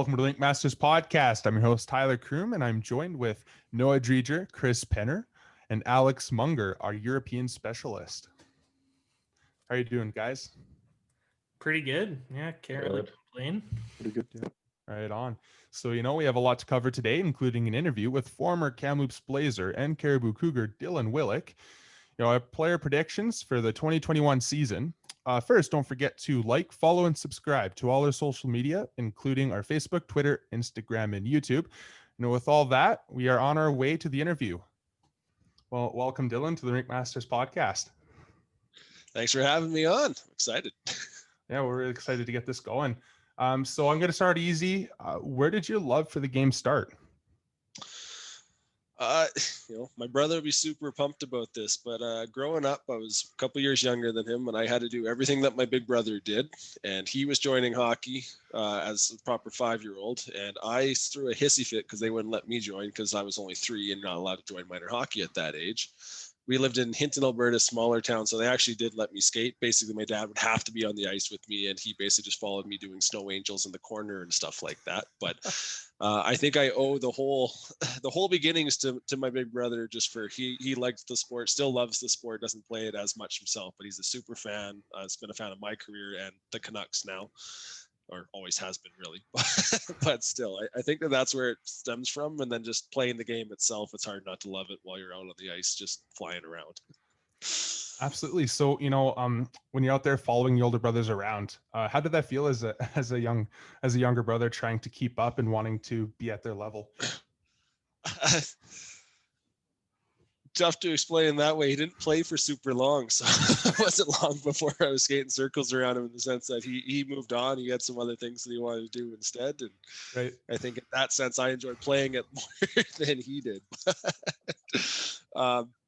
welcome to the RinkMasters podcast. I'm your host, Tyler Kroom, and I'm joined with Noah Dreger, Chris Penner, and Alex Munger, our European specialist. How are you doing, guys? Pretty good. Yeah, can't really complain. Pretty good, yeah. Right on. So, we have a lot to cover today, including an interview with former Kamloops Blazer and Cariboo Cougar Dylan Willick, our player predictions for the 2021 season. First, don't forget to like, follow, and subscribe to all our social media, including our Facebook, Twitter, Instagram, and YouTube. With all that, we are on our way to the interview. Well, welcome, Dylan, to the RinkMasters podcast. Thanks for having me on. I'm excited. Yeah, we're really excited to get this going. So I'm going to start easy. Where did your love for the game start? My brother would be super pumped about this, but growing up, I was a couple years younger than him, and I had to do everything that my big brother did. And he was joining hockey as a proper 5-year-old, and I threw a hissy fit because they wouldn't let me join because I was only 3 and not allowed to join minor hockey at that age. We lived in Hinton, Alberta, smaller town, so they actually did let me skate. Basically, my dad would have to be on the ice with me, and he basically just followed me doing snow angels in the corner and stuff like that. But I think I owe the whole beginnings to my big brother, just for he liked the sport, still loves the sport, doesn't play it as much himself, but he's a super fan. He's been a fan of my career and the Canucks now, or always has been, really. But still, I think that's where it stems from. And then just playing the game itself, it's hard not to love it while you're out on the ice, just flying around. Absolutely. So, when you're out there following your older brothers around, how did that feel as a younger brother trying to keep up and wanting to be at their level? Tough to explain that way. He didn't play for super long, so it wasn't long before I was skating circles around him, in the sense that he moved on. He had some other things that he wanted to do instead, and right. I think in that sense I enjoyed playing it more than he did.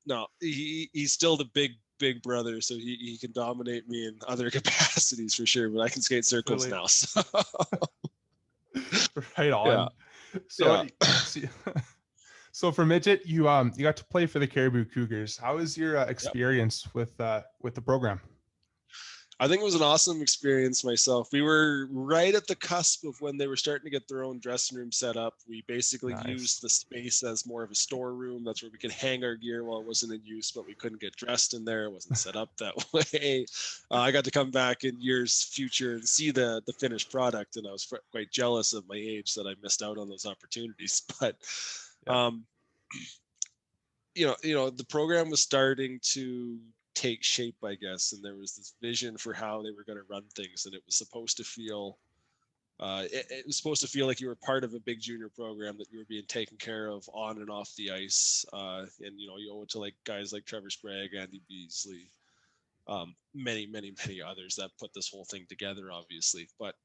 No, he's still the big brother, so he can dominate me in other capacities for sure, but I can skate circles now, so. Right on. Yeah. So yeah. So for midget, you got to play for the Cariboo Cougars. How was your experience with the program? I think it was an awesome experience myself. We were right at the cusp of when they were starting to get their own dressing room set up. We basically used the space as more of a storeroom. That's where we could hang our gear while it wasn't in use, but we couldn't get dressed in there. It wasn't set up that way. I got to come back in years future and see the finished product, and I was quite jealous of my age that I missed out on those opportunities. But the program was starting to take shape, I guess, and there was this vision for how they were going to run things, and it was supposed to feel it was supposed to feel like you were part of a big junior program, that you were being taken care of on and off the ice, and you owe it to like guys like Trevor Sprague, Andy Beasley, many others that put this whole thing together, obviously. But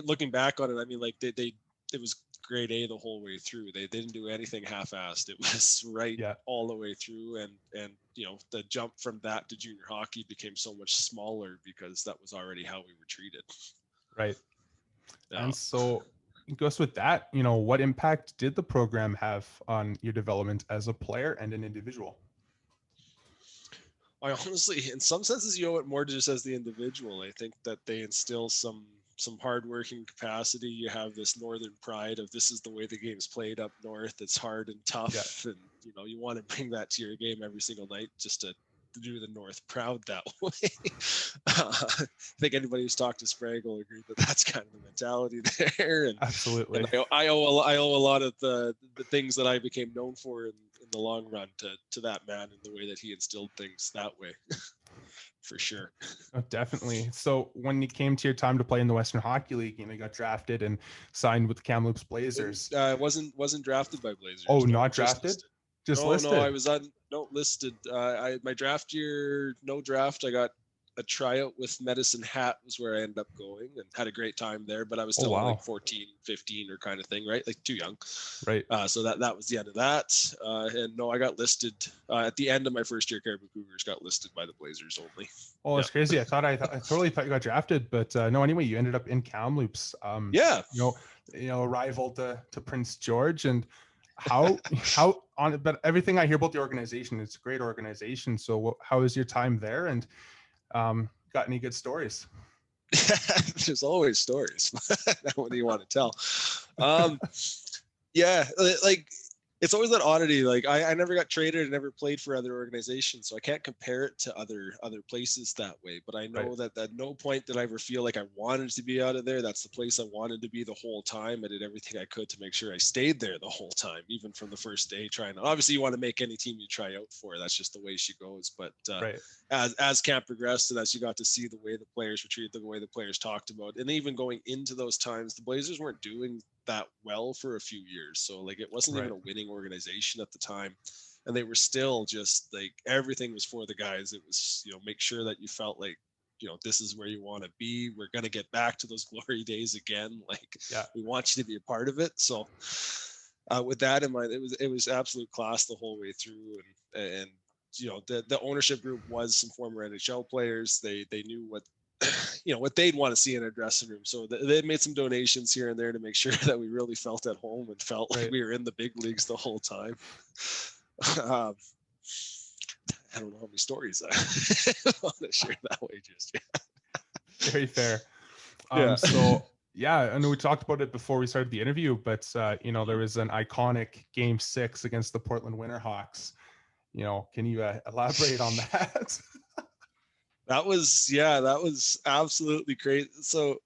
looking back on it, I mean, like it was grade A the whole way through. They didn't do anything half-assed. It was all the way through, and the jump from that to junior hockey became so much smaller because that was already how we were treated. Right. And so it goes with that, what impact did the program have on your development as a player and an individual? I honestly, in some senses, you owe it more to just as the individual. I think that they instill some hardworking capacity. You have this northern pride of, this is the way the game's played up north. It's hard and tough, and you want to bring that to your game every single night, just to do the North proud that way. I think anybody who's talked to Sprague will agree that that's kind of the mentality there. And absolutely, and I owe a lot of the things that I became known for in the long run to that man, and the way that he instilled things that way. For sure. Oh, definitely. So when it came to your time to play in the Western Hockey League, you got drafted and signed with the Kamloops Blazers. Wasn't drafted by Blazers. Oh, no, not drafted? Just listed? No, I was listed. My draft year, no draft. I got a tryout with Medicine Hat was where I ended up going, and had a great time there, but I was still like 14, 15 or kind of thing, right? Like too young. Right. So that was the end of that. And no, I got listed at the end of my first year. Cariboo Cougars got listed by the Blazers only. Oh, that's crazy. I totally thought you got drafted, but no, anyway, you ended up in Kamloops. Rival to Prince George. And but everything I hear about the organization, it's a great organization. So how was your time there? And got any good stories? There's always stories. What do you want to tell? Yeah, like it's always that oddity. Like I never got traded and never played for other organizations, so I can't compare it to other places that way. But I know that at no point did I ever feel like I wanted to be out of there. That's the place I wanted to be the whole time. I did everything I could to make sure I stayed there the whole time, even from the first day. Trying to, obviously, you want to make any team you try out for. That's just the way she goes. But as camp progressed and as you got to see the way the players were treated, the way the players talked about, and even going into those times, the Blazers weren't doing that well for a few years. So like it wasn't even a winning organization at the time. And they were still just like everything was for the guys. It was, make sure that you felt like, this is where you want to be. We're going to get back to those glory days again. Like we want you to be a part of it. So with that in mind, it was absolute class the whole way through. And the ownership group was some former NHL players. They knew what they'd want to see in a dressing room. So they made some donations here and there to make sure that we really felt at home and felt like we were in the big leagues the whole time. I don't know how many stories I want to share that way just yet. Very fair. So yeah, I know we talked about it before we started the interview, but there was an iconic Game 6 against the Portland Winterhawks. Can you elaborate on that? That was absolutely crazy. So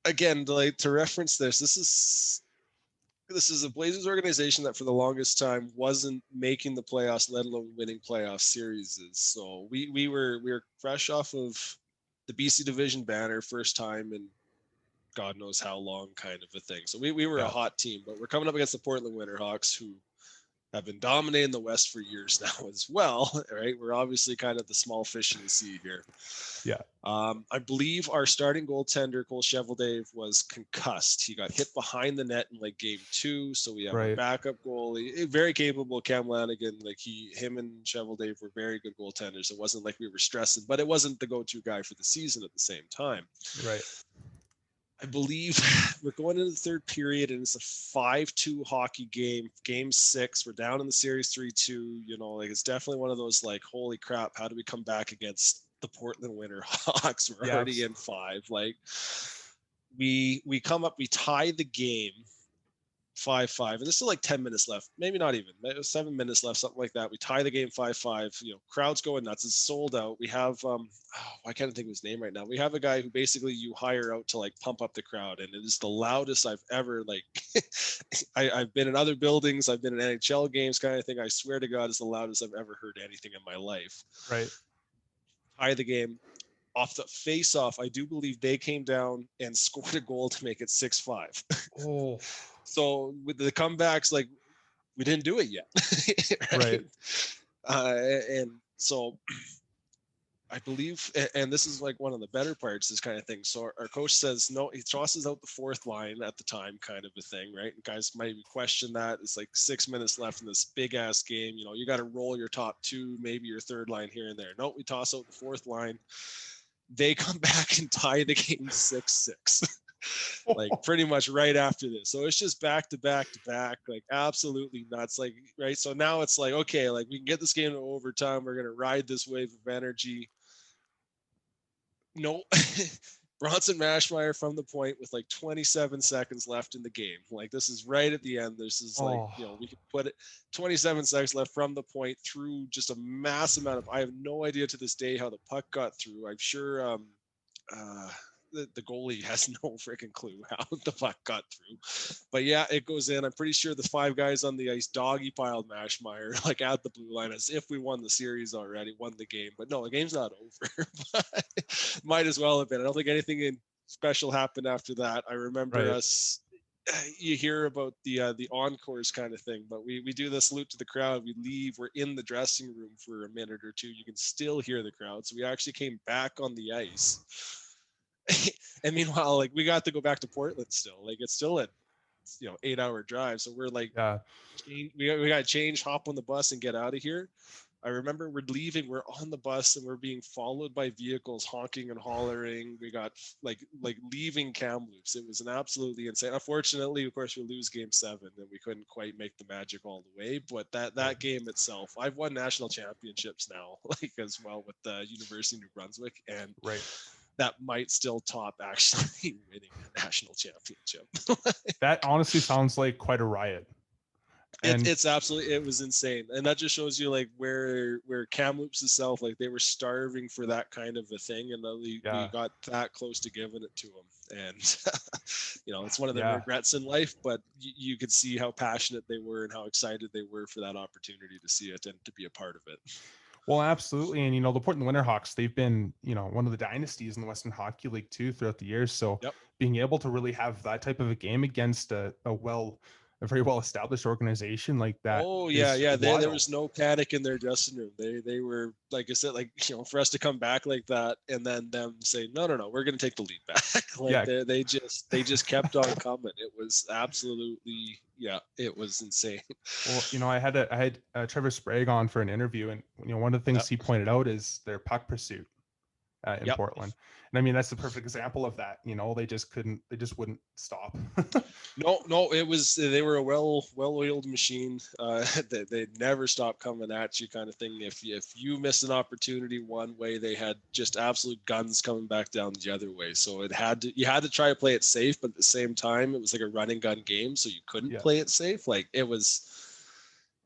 again, to reference this is a Blazers organization that for the longest time wasn't making the playoffs, let alone winning playoff series. So we were fresh off of the BC Division banner, first time in God knows how long, kind of a thing. So we were a hot team, but we're coming up against the Portland Winterhawks, who have been dominating the West for years now as well, right? We're obviously kind of the small fish in the sea here. Yeah. I believe our starting goaltender, Cole Cheveldave, was concussed. He got hit behind the net in like game 2. So we have a backup goalie, very capable Cam Lanigan. Like him and Cheveldave were very good goaltenders. It wasn't like we were stressing, but it wasn't the go-to guy for the season at the same time. Right. I believe we're going into the third period and it's a 5-2 hockey game, game 6. We're down in the series 3-2, like it's definitely one of those like, holy crap, how do we come back against the Portland Winterhawks? We're already in 5. Like we come up, we tie the game 5-5, and there's still like 10 minutes left, maybe not even 7 minutes left, something like that. We tie the game 5-5. Crowd's going nuts. It's sold out. We have I can't think of his name right now. We have a guy who basically you hire out to like pump up the crowd, and it is the loudest I've ever like I've been in other buildings, I've been in NHL games kind of thing. I swear to God, it's the loudest I've ever heard anything in my life. Right. Tie the game. Off the face-off, I do believe they came down and scored a goal to make it 6-5. Oh. So with the comebacks, like we didn't do it yet. Right. And so I believe, and this is like one of the better parts, this kind of thing. So our coach says, no, he tosses out the fourth line at the time, kind of a thing, right? And guys might question that. It's like 6 minutes left in this big ass game. You got to roll your top 2, maybe your third line here and there. No, we toss out the fourth line. They come back and tie the game 6-6. Like pretty much right after this. So it's just back to back to back, like absolutely nuts. Like, right. So now it's like, okay, like we can get this game to overtime. We're going to ride this wave of energy. No, Bronson Mashmeyer from the point with like 27 seconds left in the game. Like this is right at the end. This is like, we can put it 27 seconds left from the point through just a mass amount of, I have no idea to this day how the puck got through. I'm sure, the goalie has no freaking clue how the puck got through, but yeah, it goes in. I'm pretty sure the 5 guys on the ice doggy piled Mashmeyer like at the blue line as if we won the series already, won the game. But no, the game's not over. But might as well have been. I don't think anything special happened after that. I remember us. You hear about the encores kind of thing, but we do the salute to the crowd. We leave. We're in the dressing room for a minute or two. You can still hear the crowd. So we actually came back on the ice. And meanwhile, like we got to go back to Portland still. Like it's still a 8-hour drive. So we're like, we got to change, hop on the bus, and get out of here. I remember we're leaving. We're on the bus and we're being followed by vehicles honking and hollering. We got like leaving Kamloops. It was an absolutely insane. Unfortunately, of course, we lose game 7 and we couldn't quite make the magic all the way. But that game itself, I've won national championships now, like as well with the University of New Brunswick, and that might still top actually winning a national championship. That honestly sounds like quite a riot. And It's absolutely, it was insane. And that just shows you like where Kamloops itself, like they were starving for that kind of a thing. And then we got that close to giving it to them. And, it's one of the regrets in life, but you could see how passionate they were and how excited they were for that opportunity to see it and to be a part of it. Well, absolutely. And, the Portland Winterhawks, they've been, one of the dynasties in the Western Hockey League too throughout the years. So being able to really have that type of a game against a very well-established organization like that. Oh yeah. There was no panic in their dressing room. They were, like I said, like, for us to come back like that and then them say, no, we're going to take the lead back. They just kept on coming. It was absolutely, it was insane. Well, I had Trevor Sprague on for an interview, and one of the things he pointed out is their puck pursuit in Portland. And I mean, that's the perfect example of that. They just wouldn't stop. No, they were a well-oiled machine. They never stopped coming at you, kind of thing. If you missed an opportunity one way, they had just absolute guns coming back down the other way. So you had to try to play it safe, but at the same time, it was like a running gun game, so you couldn't play it safe. Like it was,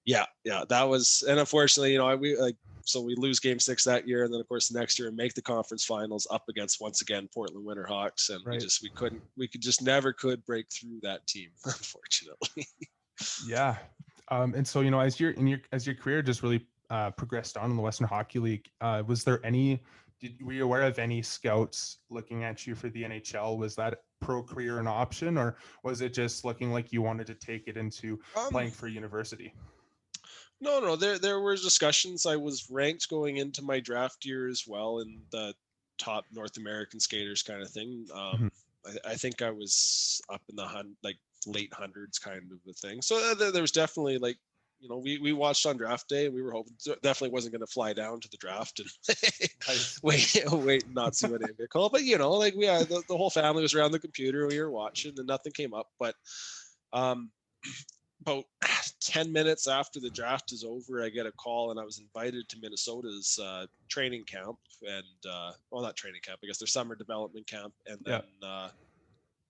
that was, and unfortunately, so we lose Game 6 that year, and then of course the next year and make the conference finals up against once again Portland Winterhawks, and we could never break through that team, unfortunately. And so as your career just really progressed on in the Western Hockey League, was there were you aware of any scouts looking at you for the NHL? Was that pro career an option, or was it just looking like you wanted to take it into playing for university? No. There were discussions. I was ranked going into my draft year as well in the top North American skaters kind of thing. I think I was up in the late hundreds kind of a thing. So there was definitely we watched on draft day, and we were hoping definitely wasn't going to fly down to the draft and wait and not see what name get called. But the whole family was around the computer. We were watching, and nothing came up. But about 10 minutes after the draft is over, I get a call, and I was invited to Minnesota's training camp, and not training camp, I guess their summer development camp. And then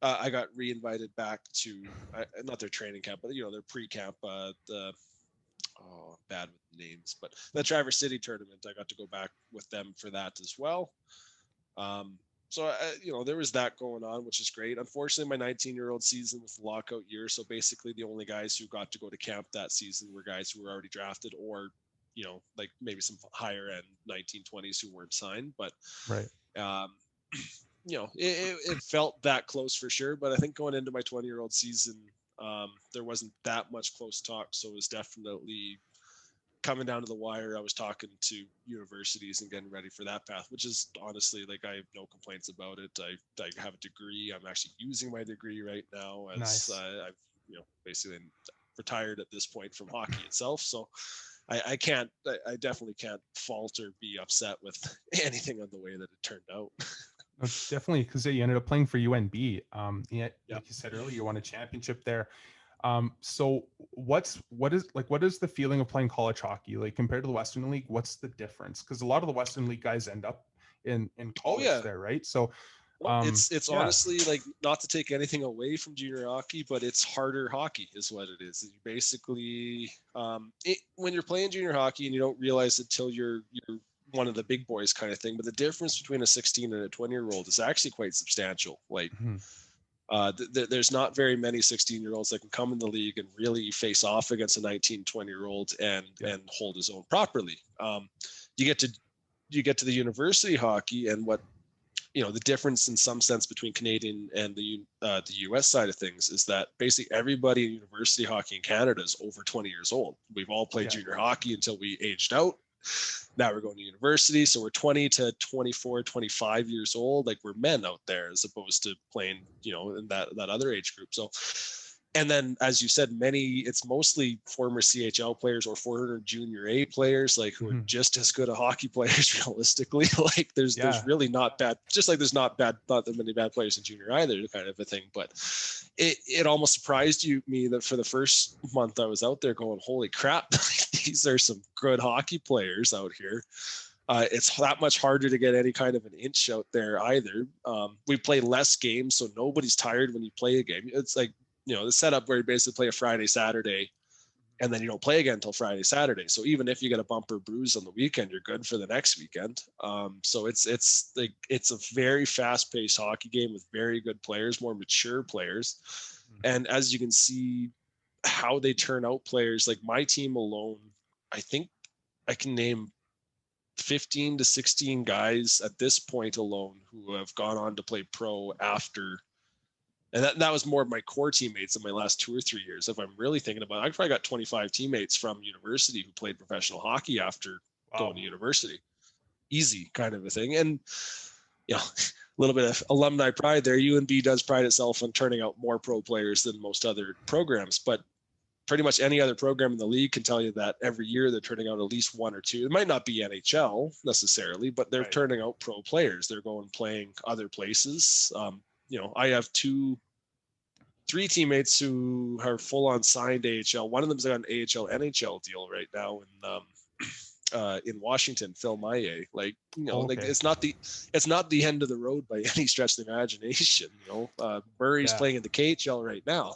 I got re-invited back to not their training camp, but their pre-camp, bad with names, but the Traverse City tournament. I got to go back with them for that as well. So, there was that going on, which is great. Unfortunately, my 19-year-old season was the lockout year. So basically the only guys who got to go to camp that season were guys who were already drafted, or, maybe some higher end 1920s who weren't signed. But, it felt that close for sure. But I think going into my 20-year-old season, there wasn't that much close talk. So it was definitely coming down to the wire. I was talking to universities and getting ready for that path, which is honestly, I have no complaints about it. I have a degree. I'm actually using my degree right now, as I've basically retired at this point from hockey itself. So I definitely can't fault or be upset with anything on the way that it turned out. Definitely, because you ended up playing for UNB. Like you said earlier, you won a championship there. So what is the feeling of playing college hockey like compared to the Western League? What's the difference? Because a lot of the Western League guys end up in college there, right? So it's honestly, not to take anything away from junior hockey, but it's harder hockey is what it is. You basically when you're playing junior hockey, and you don't realize it until you're one of the big boys kind of thing, but the difference between a 16 and a 20-year-old is actually quite substantial. There's not very many 16-year-olds that can come in the league and really face off against a 19, 20-year-old and hold his own properly. You get to the university hockey, and what the difference in some sense between Canadian and the US side of things is that basically everybody in university hockey in Canada is over 20 years old. We've all played junior hockey until we aged out. Now we're going to university, so we're 20 to 24, 25 years old. We're men out there, as opposed to playing, in that other age group. So, and then, as you said, it's mostly former CHL players or former junior A players, who are just as good at hockey players realistically. There's really not bad, just like there's not that many bad players in junior either, kind of a thing. But it almost surprised me that for the first month I was out there going, holy crap, these are some good hockey players out here. It's that much harder to get any kind of an inch out there either. We play less games, so nobody's tired when you play a game. It's like, the setup where you basically play a Friday, Saturday, and then you don't play again until Friday, Saturday. So even if you get a bumper bruise on the weekend, you're good for the next weekend. So it's a very fast-paced hockey game with very good players, more mature players. And as you can see how they turn out players, like my team alone, I think I can name 15 to 16 guys at this point alone who have gone on to play pro after. And that was more of my core teammates in my last 2 or 3 years. If I'm really thinking about it, I probably got 25 teammates from university who played professional hockey after going to university. Easy kind of a thing. And, a little bit of alumni pride there. UNB does pride itself on turning out more pro players than most other programs, but pretty much any other program in the league can tell you that every year they're turning out at least one or two. It might not be NHL necessarily, but they're turning out pro players. They're going playing other places. I have 3 teammates who are full on signed AHL. One of them's got an AHL NHL deal right now in Washington, Phil Maillet. Like it's not the end of the road by any stretch of the imagination. Murray's playing in the KHL right now.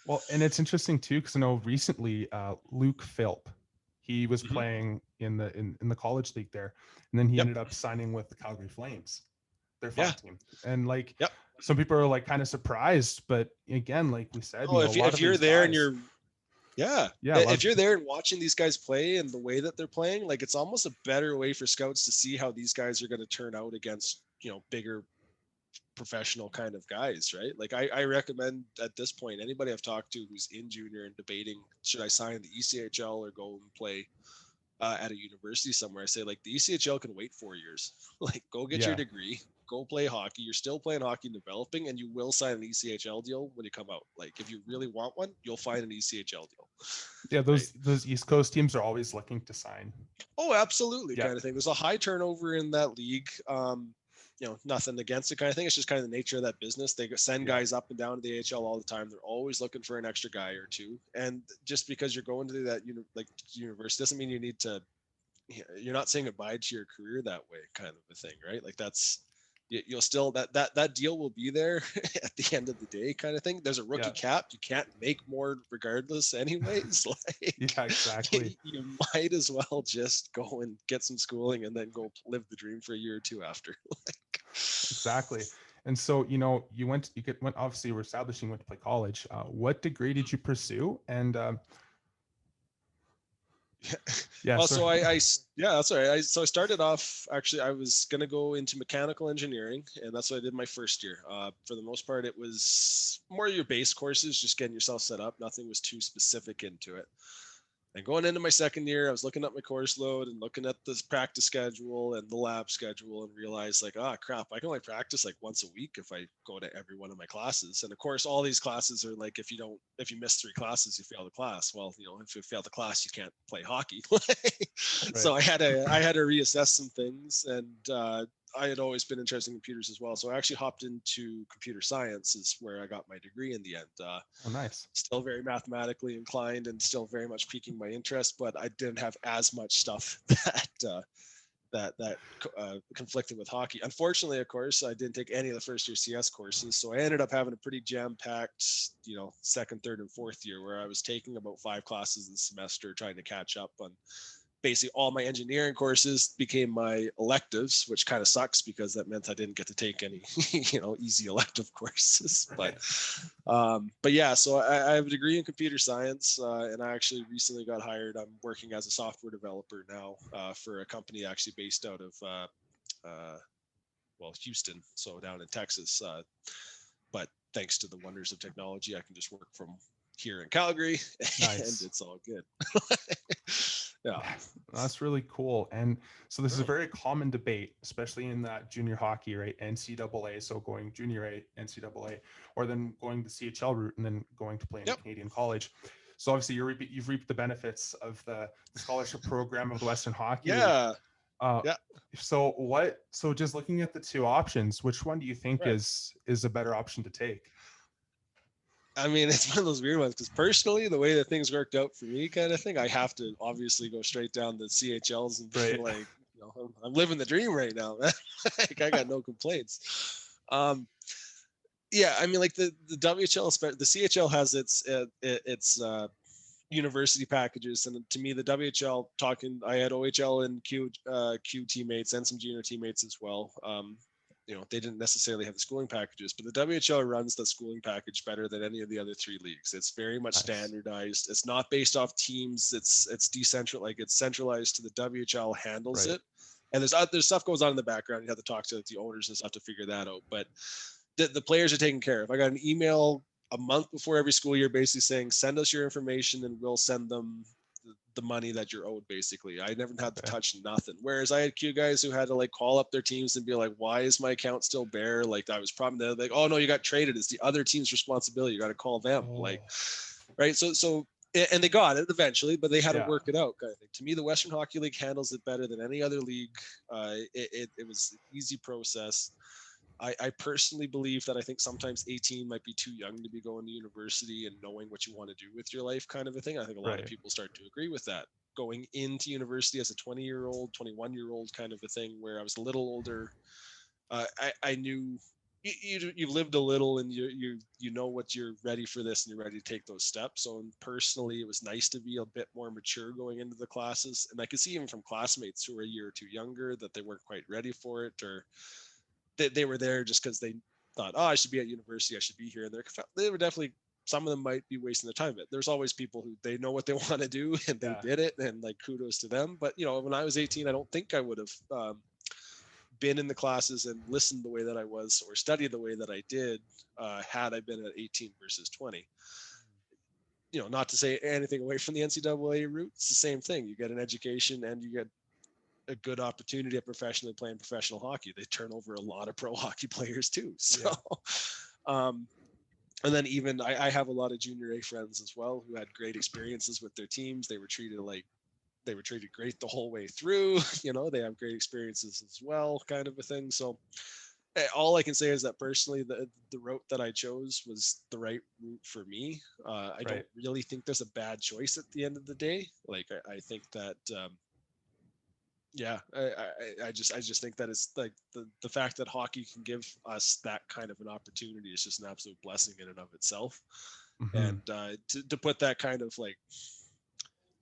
Well, and it's interesting too, because I know recently Luke Philp, he was playing in the college league there, and then he ended up signing with the Calgary Flames, their farm team. And some people are like kind of surprised, but again, like we said, if you're there and you're if you're there and watching these guys play and the way that they're playing, like it's almost a better way for scouts to see how these guys are going to turn out against bigger professional kind of guys, right? Like I recommend at this point, anybody I've talked to who's in junior and debating, should I sign the ECHL or go and play at a university somewhere, I say, like, the ECHL can wait 4 years. Like, go get your degree, go play hockey. You're still playing hockey and developing, and you will sign an ECHL deal when you come out. Like, if you really want one, you'll find an ECHL deal. Yeah, those East Coast teams are always looking to sign. Oh, absolutely, kind of thing. There's a high turnover in that league. Nothing against it kind of thing. It's just kind of the nature of that business. They send guys up and down to the AHL all the time. They're always looking for an extra guy or two. And just because you're going to that university doesn't mean you need to, you're not saying goodbye to your career that way, kind of a thing, right? Like you'll still, that deal will be there at the end of the day, kind of thing. There's a rookie cap. You can't make more regardless anyways. Exactly. You might as well just go and get some schooling and then go live the dream for a year or two after. Exactly. And so, you went obviously, you were establishing, went to play college. What degree did you pursue? And that's all right. So I started off, actually, I was going to go into mechanical engineering, and that's what I did my first year. For the most part, it was more your base courses, just getting yourself set up. Nothing was too specific into it. And going into my second year, I was looking at my course load and looking at this practice schedule and the lab schedule, and realized, like, crap, I can only practice like once a week if I go to every one of my classes. And of course, all these classes are like, if you miss 3 classes, you fail the class. Well, if you fail the class, you can't play hockey. So I had to reassess some things, and I had always been interested in computers as well. So I actually hopped into computer science, is where I got my degree in the end. Oh, nice. Still very mathematically inclined and still very much piquing my interest, but I didn't have as much stuff that conflicted with hockey. Unfortunately, of course, I didn't take any of the first year CS courses. So I ended up having a pretty jam-packed, second, third, and fourth year, where I was taking about 5 classes a semester, trying to catch up on basically all my engineering courses. Became my electives, which kind of sucks because that meant I didn't get to take any, easy elective courses. But yeah, so I have a degree in computer science, and I actually recently got hired. I'm working as a software developer now for a company actually based out of, Houston, so down in Texas. But thanks to the wonders of technology, I can just work from here in Calgary, and it's all good. Yeah, that's really cool. And so this is a very common debate, especially in that junior hockey, right? NCAA, so going junior A, NCAA, or then going the CHL route and then going to play in a Canadian college. So obviously you've reaped the benefits of the scholarship program of the Western Hockey League. So just looking at the 2 options, which one do you think is a better option to take? I mean, it's one of those weird ones because personally, the way that things worked out for me, kind of thing, I have to obviously go straight down the CHLs and be like, you know, I'm living the dream right now, man. Like, I got no complaints. Yeah, I mean, like the WHL, the CHL has its university packages, and to me, the WHL I had OHL and Q teammates and some junior teammates as well. You know, they didn't necessarily have the schooling packages, but the WHL runs the schooling package better than any of the other 3 leagues. It's very much standardized. It's not based off teams. It's decentralized. Like, it's centralized to the WHL handles it. And there's stuff goes on in the background. You have to talk to the owners and stuff to figure that out. But the players are taken care of. I got an email a month before every school year basically saying, send us your information and we'll send them the money that you're owed. Basically, I never had to touch nothing. Whereas I had Q guys who had to like call up their teams and be like, why is my account still bare? Like, I was probably like, oh no, you got traded. It's the other team's responsibility. You got to call them. Like, right. So, and they got it eventually, but they had to work it out, kind of thing. To me, the Western Hockey League handles it better than any other league. It was an easy process. I personally believe that I think sometimes 18 might be too young to be going to university and knowing what you want to do with your life, kind of a thing. I think a lot of people start to agree with that. Going into university as a 20-year-old, 21-year-old kind of a thing, where I was a little older. I knew you've lived a little and you know what you're ready for this and you're ready to take those steps. So personally, it was nice to be a bit more mature going into the classes. And I could see even from classmates who were a year or two younger that they weren't quite ready for it, or they were there just because they thought, oh, I should be at university, I should be here. And they were definitely, some of them might be wasting the time of it. There's always people who they know what they want to do and they did it, and like kudos to them. But you know, when I was 18, I don't think I would have been in the classes and listened the way that I was or studied the way that I did had I been at 18 versus 20. You know, not to say anything away from the NCAA route. It's the same thing. You get an education and you get a good opportunity at professionally playing professional hockey. They turn over a lot of pro hockey players too. So, and then even I have a lot of junior A friends as well who had great experiences with their teams. They were treated great the whole way through. You know, they have great experiences as well, kind of a thing. So all I can say is that personally, the route that I chose was the right route for me. I don't really think there's a bad choice at the end of the day. Like, I think that, I just think that it's like the fact that hockey can give us that kind of an opportunity is just an absolute blessing in and of itself. And to put that kind of like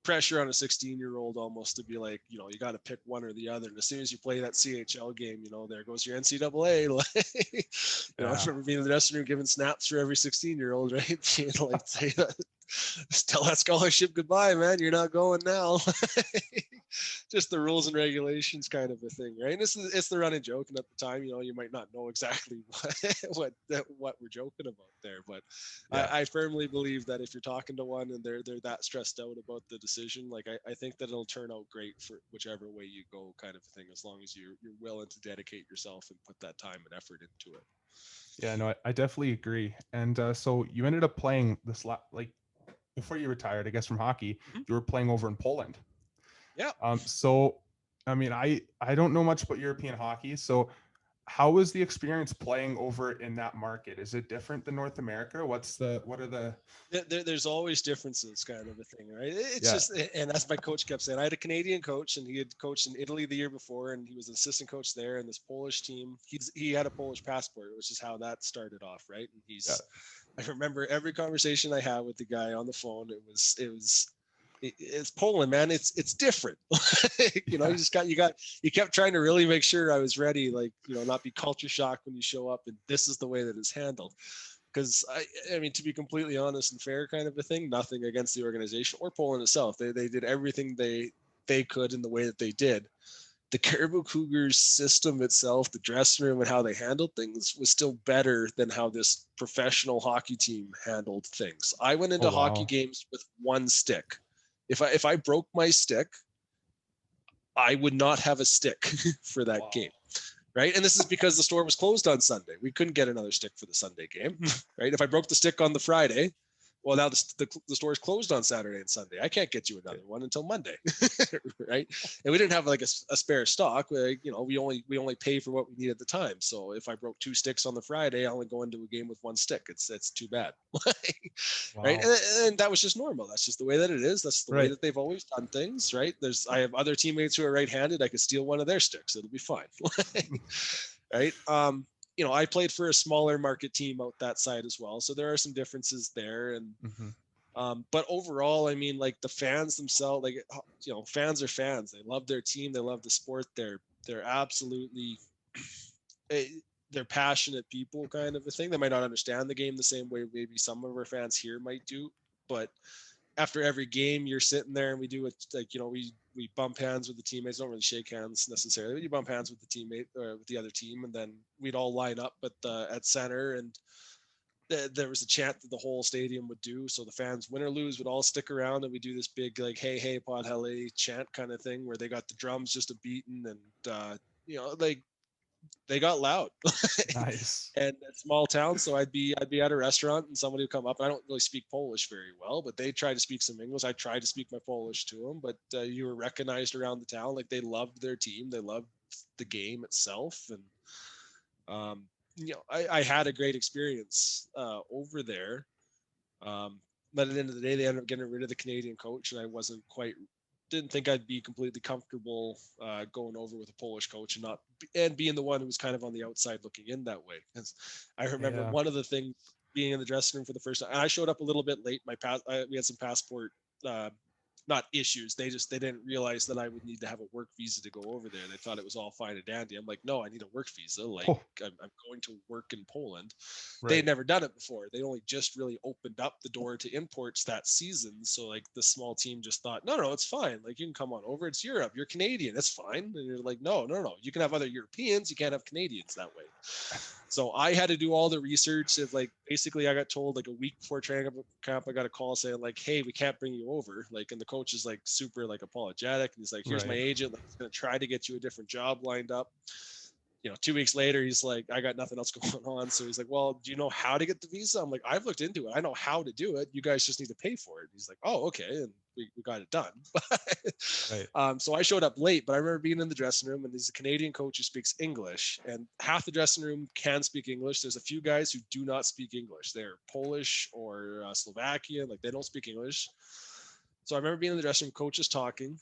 pressure on a 16-year-old almost to be like, you know, you got to pick one or the other. And as soon as you play that CHL game, you know, there goes your NCAA. Like, you know, I remember being in the dressing room giving snaps for every 16-year-old, right? You know, like, say that, tell that scholarship goodbye, man. You're not going now. Just the rules and regulations kind of a thing, right? And it's the running joke. And at the time, you know, you might not know exactly what we're joking about there, but I firmly believe that if you're talking to one and they're that stressed out about the decision, like I think that it'll turn out great for whichever way you go, kind of thing, as long as you're willing to dedicate yourself and put that time and effort into it. Yeah, no, I definitely agree. And so you ended up playing this like before you retired, I guess, from hockey, you were playing over in Poland. Yeah. So, I mean, I don't know much about European hockey. So how was the experience playing over in that market? Is it different than North America? What are the... There's always differences, kind of a thing, right? It's just, and that's my coach kept saying. I had a Canadian coach and he had coached in Italy the year before, and he was an assistant coach there. And this Polish team, he had a Polish passport, which is how that started off, right? And I remember every conversation I had with the guy on the phone. It's Poland, man. It's different. You know, you kept trying to really make sure I was ready, like, you know, not be culture shocked when you show up and this is the way that it's handled. Because I mean, to be completely honest and fair, kind of a thing, nothing against the organization or Poland itself. They did everything they could in the way that they did. The Cariboo Cougars system itself, the dressing room and how they handled things was still better than how this professional hockey team handled things. I went into hockey games with one stick. If I broke my stick, I would not have a stick for that game, right? And this is because the store was closed on Sunday. We couldn't get another stick for the Sunday game, right? If I broke the stick on the Friday, Well, now the store's closed on Saturday and Sunday. I can't get you another one until Monday, right? And we didn't have like a spare stock. We only pay for what we need at the time. So if I broke 2 sticks on the Friday, I only go into a game with 1 stick. It's too bad, right? And that was just normal. That's just the way that it is. That's the way that they've always done things, right? I have other teammates who are right-handed. I could steal one of their sticks. It'll be fine, right? I played for a smaller market team out that side as well. So there are some differences there. And, but overall, I mean, like the fans themselves, like, fans are fans. They love their team. They love the sport. They're absolutely, they're passionate people kind of a thing. They might not understand the game the same way maybe some of our fans here might do, but after every game, you're sitting there and we do it like, we bump hands with the teammates. Don't really shake hands necessarily, but you bump hands with the teammate or with the other team. And then we'd all line up at center, and there was a chant that the whole stadium would do. So the fans, win or lose, would all stick around and we do this big, like, hey, pod hele chant kind of thing where they got the drums just a beating and, like, they got loud. Nice. And a small town, so I'd be at a restaurant and somebody would come up. I don't really speak Polish very well, but they tried to speak some English. I tried to speak my Polish to them, but you were recognized around the town. Like, they loved their team, they loved the game itself, and I had a great experience over there. But at the end of the day, they ended up getting rid of the Canadian coach, and I didn't think I'd be completely comfortable going over with a Polish coach and being the one who was kind of on the outside looking in that way. Because I remember one of the things being in the dressing room for the first time, and I showed up a little bit late. We had some passport not issues. They didn't realize that I would need to have a work visa to go over there. They thought it was all fine and dandy. I'm like, no, I need a work visa. Like, I'm going to work in Poland. Right. They had never done it before. They only just really opened up the door to imports that season. So like the small team just thought, no, it's fine. Like, you can come on over. It's Europe. You're Canadian. It's fine. And you're like, no. You can have other Europeans. You can't have Canadians that way. So I had to do all the research. Of like, basically I got told like a week before training camp, I got a call saying like, hey, we can't bring you over. Like, and the coach is like super like apologetic. And he's like, here's my agent. Like, he's going to try to get you a different job lined up. 2 weeks later, he's like, I got nothing else going on. So he's like, well, do you know how to get the visa? I'm like, I've looked into it. I know how to do it. You guys just need to pay for it. He's like, oh, okay. And we got it done. Right. So I showed up late, but I remember being in the dressing room, and there's a Canadian coach who speaks English, and half the dressing room can speak English. There's a few guys who do not speak English. They're Polish or Slovakian. Like, they don't speak English. So I remember being in the dressing room, coach is talking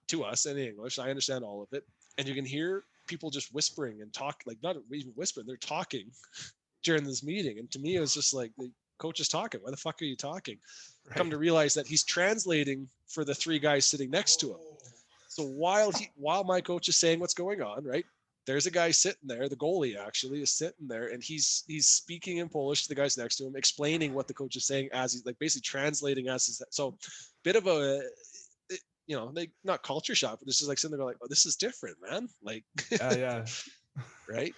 to us in English. I understand all of it. And you can hear people just whispering and talk, like, not even whispering, they're talking during this meeting. And to me, it was just like, the coach is talking. Why the fuck are you talking? Right. Come to realize that he's translating for the 3 guys sitting next to him. So while my coach is saying what's going on, right, there's a guy sitting there, the goalie actually is sitting there, and he's speaking in Polish to the guys next to him, explaining what the coach is saying as he's like basically translating as his. So bit of a, like, not culture shock, but it's just like sitting there like, oh, this is different, man. Like, yeah. Right.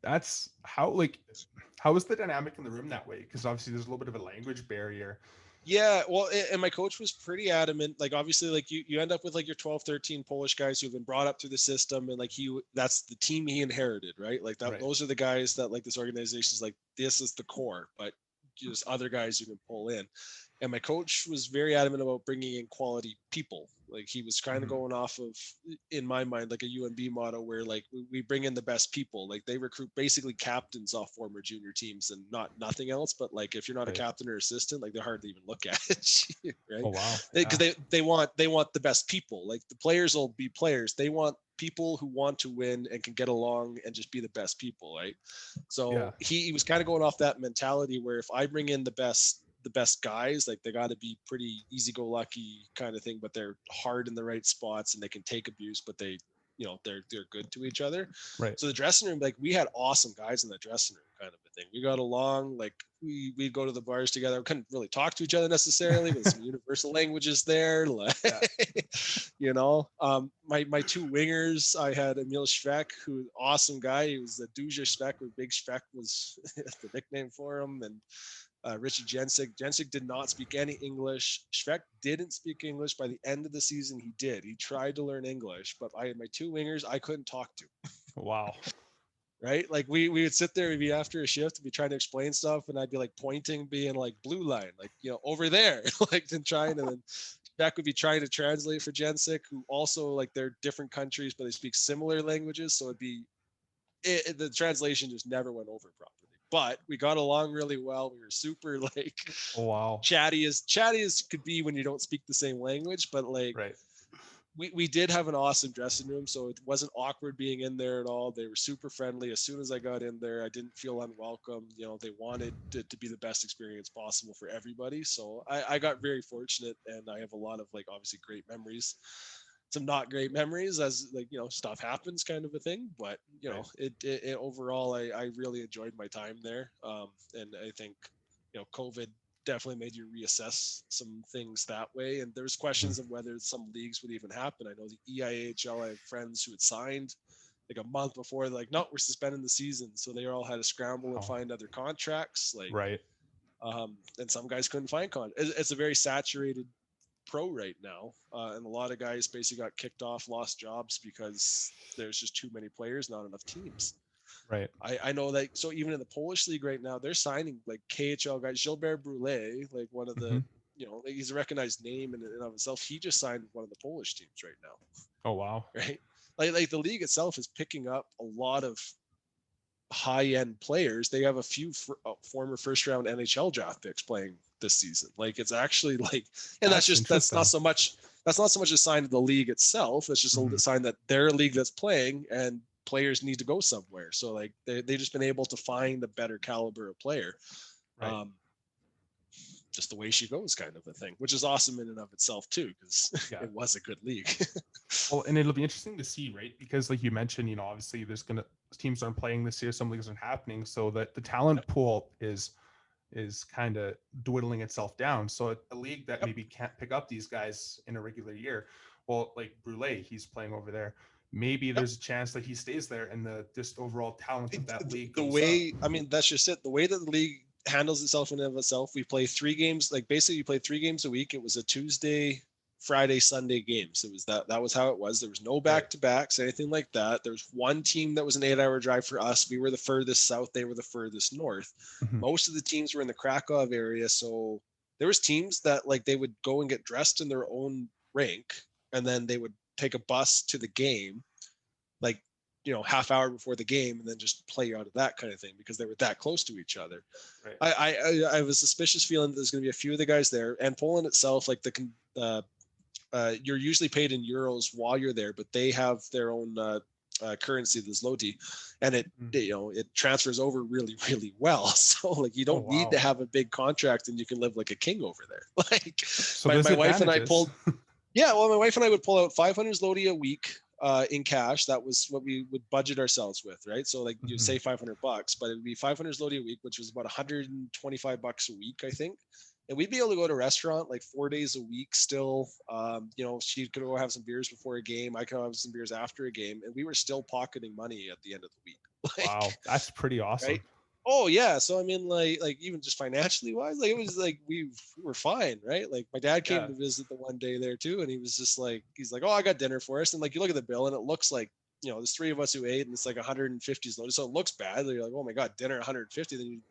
That's how is the dynamic in the room that way? Because obviously there's a little bit of a language barrier. Yeah, well, and my coach was pretty adamant. Like, obviously, like you end up with like your 12, 13 Polish guys who've been brought up through the system, and like that's the team he inherited, right? Like that, right. Those are the guys that like this organization is like, this is the core, but just other guys you can pull in. And my coach was very adamant about bringing in quality people. Like, he was kind of going off of, in my mind, like a UNB motto where like we bring in the best people. Like, they recruit basically captains off former junior teams and nothing else. But like, if you're not a captain or assistant, like, they hardly even look at it. Right? Oh wow! Because they want the best people. Like, the players will be players. They want people who want to win and can get along and just be the best people, right? So he was kind of going off that mentality where if I bring in the best guys, like, they got to be pretty easy-go-lucky kind of thing, but they're hard in the right spots and they can take abuse, but they, they're good to each other. Right. So the dressing room, like, we had awesome guys in the dressing room kind of a thing. We got along, like, we'd go to the bars together. We couldn't really talk to each other necessarily, but some universal languages there. Like, my 2 wingers, I had Emil Schweck, who awesome guy. He was the Duja Schweck, or Big Schweck was the nickname for him. And Richard Jensik. Jensik did not speak any English. Schweck didn't speak English. By the end of the season, he did. He tried to learn English, but I had my 2 wingers I couldn't talk to. Wow. right? Like we would sit there, we'd be after a shift, and be trying to explain stuff, and I'd be like pointing, being like blue line, like, you know, over there, like then trying, and then Jack would be trying to translate for Jensic, who also, like, they're different countries, but they speak similar languages, so the translation just never went over properly. But we got along really well. We were super like Oh, wow. chatty as could be when you don't speak the same language, but like Right. we did have an awesome dressing room, so it wasn't awkward being in there at all. They were super friendly. As soon as I got in there, I didn't feel unwelcome. You know, they wanted it to be the best experience possible for everybody. So I got very fortunate, and I have a lot of, like, obviously great memories, some not great memories, as, like, you know, stuff happens kind of a thing. But, you know, it overall, I really enjoyed my time there. And I think, you know, COVID definitely made you reassess some things that way. And there's questions of whether some leagues would even happen. I know the EIHL, I have friends who had signed like a month before, like, no, we're suspending the season. So they all had to scramble and find other contracts. Like, right. And some guys couldn't find It's a very saturated pro right now. And a lot of guys basically got kicked off, lost jobs because there's just too many players, not enough teams. Right. I know that. So even in the Polish league right now, they're signing like KHL guys. Gilbert Brulé, like one of the, you know, like, he's a recognized name in and of himself. He just signed one of the Polish teams right now. Oh, wow. Right. Like the league itself is picking up a lot of high-end players. They have a few former first-round NHL draft picks playing this season. Like, it's actually like, and that's not so much a sign of the league itself. It's just a sign that they're a league that's playing, and players need to go somewhere. So like they've just been able to find a better caliber of player. Right. Just the way she goes kind of a thing, which is awesome in and of itself too, because it was a good league. Well, and it'll be interesting to see, right? Because like you mentioned, you know, obviously teams aren't playing this year, some leagues aren't happening, so that the talent pool is kind of dwindling itself down. So a league that maybe can't pick up these guys in a regular year, well, like Brulé, he's playing over there. Maybe there's a chance that he stays there, and the just overall talent of that league goes up. I mean, that's just it. The way that the league handles itself in and of itself, we play 3 games. Like, basically, you play 3 games a week. It was a Tuesday, Friday, Sunday games. It was that was how it was. There was no back-to-backs, anything like that. There was one team that was an 8-hour drive for us. We were the furthest south. They were the furthest north. Most of the teams were in the Krakow area, so there was teams that, like, they would go and get dressed in their own rink, and then they would take a bus to the game, like, you know, half hour before the game, and then just play out of that kind of thing, because they were that close to each other. Right. I have a suspicious feeling that there's going to be a few of the guys there, and Poland itself, like you're usually paid in euros while you're there, but they have their own currency, the zloty, and it you know, it transfers over really, really well. So like, you don't need to have a big contract, and you can live like a king over there. Like, so my wife and I pulled. Yeah, well, my wife and I would pull out 500 zloty a week in cash. That was what we would budget ourselves with, right? So like, you say $500, but it would be 500 zloty a week, which was about $125 a week, I think. And we'd be able to go to a restaurant like 4 days a week still. You know, she could go have some beers before a game. I could have some beers after a game, and we were still pocketing money at the end of the week. Like, wow, that's pretty awesome. Right? Oh yeah. So I mean, like even just financially wise, like, it was like we were fine, right? Like, my dad came to visit the one day there too, and he was just like, he's like, oh, I got dinner for us, and like, you look at the bill, and it looks like, you know, there's 3 of us who ate, and it's like 150 zloty, so it looks bad. You're like, oh my god, dinner 150. Then